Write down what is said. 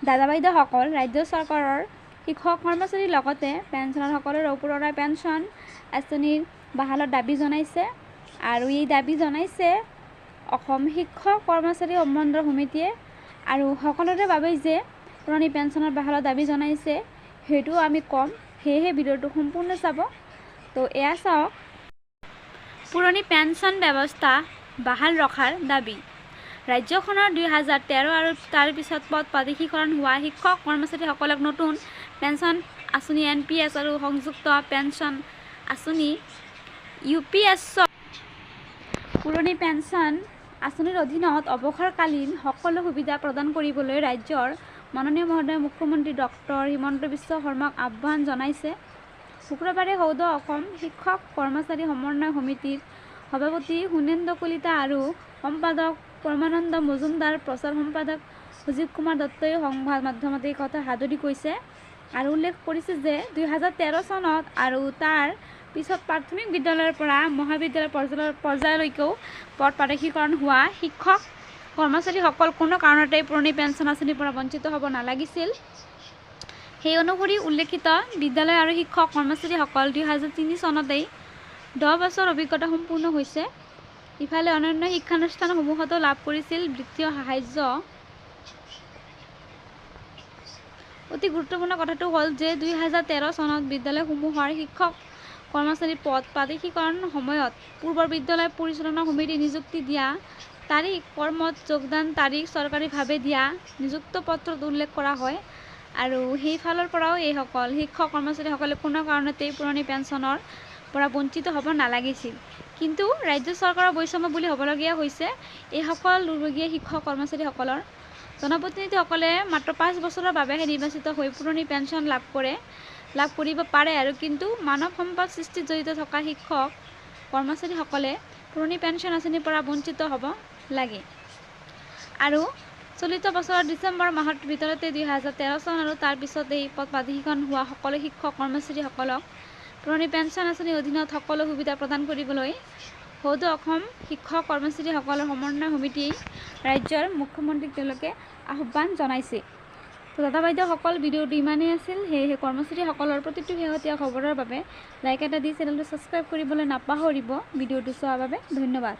দাদা বাইদেউসকল ৰাজ্য চৰকাৰৰ শিক্ষক কৰ্মচাৰীৰ লগতে পেঞ্চনাৰসকলৰ পুৰণা পেঞ্চন আঁচনিৰ বাহালৰ দাবী জনাইছে আৰু এই দাবী জনাইছে অসম শিক্ষক কৰ্মচাৰী সমন্বয় সমিতিয়ে। আৰু সকলোৰে বাবে যে পুৰণি পেঞ্চনৰ বাহালৰ দাবী জনাইছে সেইটো আমি ক'ম, সেয়েহে ভিডিঅ'টো সম্পূৰ্ণ চাব। তো এয়া চাওক, পুৰণি পেঞ্চন ব্যৱস্থা বাহাল ৰখাৰ দাবী। ৰাজ্যখনৰ 2013 আৰু তাৰ পিছত পদ প্ৰাদেশিকৰণ হোৱা শিক্ষক কৰ্মচাৰীসকলক নতুন পেঞ্চন আঁচনি NPS আৰু সংযুক্ত পেঞ্চন আঁচনি UPS পুৰণি পেঞ্চন আঁচনিৰ অধীনত অৱসৰকালীন সকলো সুবিধা প্ৰদান কৰিবলৈ ৰাজ্যৰ মাননীয় মহোদয় মুখ্যমন্ত্ৰী ডক্টৰ হিমন্ত বিশ্ব শৰ্মাক আহ্বান জনাইছে। শুক্ৰবাৰে সৌদ অসম শিক্ষক কৰ্মচাৰী সমন্বয় সমিতিৰ সভাপতি সুনেন্দ্ৰ কলিতা আৰু সম্পাদক পৰমানন্দ মজুমদাৰ, প্ৰচাৰ সম্পাদক সুজিত কুমাৰ দত্তই সংবাদ মাধ্যমত এই কথা হাতৰি কৈছে আৰু উল্লেখ কৰিছে যে 2013 চনত আৰু তাৰ পিছত প্ৰাথমিক বিদ্যালয়ৰ পৰা মহাবিদ্যালয় পৰ্যায়লৈকেও পদ প্ৰাদেশিকৰণ হোৱা শিক্ষক কৰ্মচাৰীসকল কোনো কাৰণতে পুৰণি পেঞ্চন আঁচনিৰ পৰা বঞ্চিত হ'ব নালাগিছিল। সেই অনুসৰি উল্লেখিত বিদ্যালয় আৰু শিক্ষক কৰ্মচাৰীসকল 2003 চনতেই 10 বছৰ অভিজ্ঞতা সম্পূৰ্ণ হৈছে। ইফালে অন্যান্য শিক্ষানুষ্ঠানসমূহতো লাভ কৰিছিল বিত্তীয় সাহায্য। অতি গুৰুত্বপূৰ্ণ কথাটো হ'ল যে 2013 চনত বিদ্যালয়সমূহৰ শিক্ষক কৰ্মচাৰী পদ প্ৰাদেশিকৰণৰ সময়ত পূৰ্বৰ বিদ্যালয় পৰিচালনা সমিতি নিযুক্তি দিয়া তাৰিখ, কৰ্মত যোগদান তাৰিখ চৰকাৰীভাৱে দিয়া নিযুক্ত পত্ৰত উল্লেখ কৰা হয় আৰু সেইফালৰ পৰাও এইসকল শিক্ষক কৰ্মচাৰীসকলে কোনো কাৰণতেই পুৰণি পেঞ্চনৰ পৰা বঞ্চিত হ'ব নালাগিছিল। কিন্তু ৰাজ্য চৰকাৰৰ বৈষম্য বুলি হ'বলগীয়া হৈছে এইসকল দুৰ্ভগীয়া শিক্ষক কৰ্মচাৰীসকলৰ। জনপ্ৰতিনিধিসকলে মাত্ৰ 5 বছৰৰ বাবেহে নিৰ্বাচিত হৈ পুৰণি পেঞ্চন লাভ কৰিব পাৰে আৰু কিন্তু মানৱ সম্পদ সৃষ্টিত জড়িত থকা শিক্ষক কৰ্মচাৰীসকলে পুৰণি পেঞ্চন আঁচনিৰ পৰা বঞ্চিত হ'ব লাগে। আৰু চলিত বছৰৰ ডিচেম্বৰ মাহৰ ভিতৰতে 2013 চন আৰু তাৰ পিছত এই পদ প্ৰাদেশিকৰণ হোৱা সকলো শিক্ষক কৰ্মচাৰীসকলক পুৰণি পেঞ্চন আঁচনিৰ অধীনত সকলো সুবিধা প্ৰদান কৰিবলৈ সৌদ অসম শিক্ষক কৰ্মচাৰীসকলৰ সমন্বয় সমিতিয়ে ৰাজ্যৰ মুখ্যমন্ত্ৰীক তেওঁলোকে আহ্বান জনাইছে। তো দাদা বাইদেউসকল, ভিডিঅ'টো ইমানেই আছিল। সেয়েহে কৰ্মচাৰীসকলৰ প্ৰতিটো শেহতীয়া খবৰৰ বাবে লাইক এটা দি চেনেলটো ছাবস্ক্ৰাইব কৰিবলৈ নাপাহৰিব। ভিডিঅ'টো চোৱাৰ বাবে ধন্যবাদ।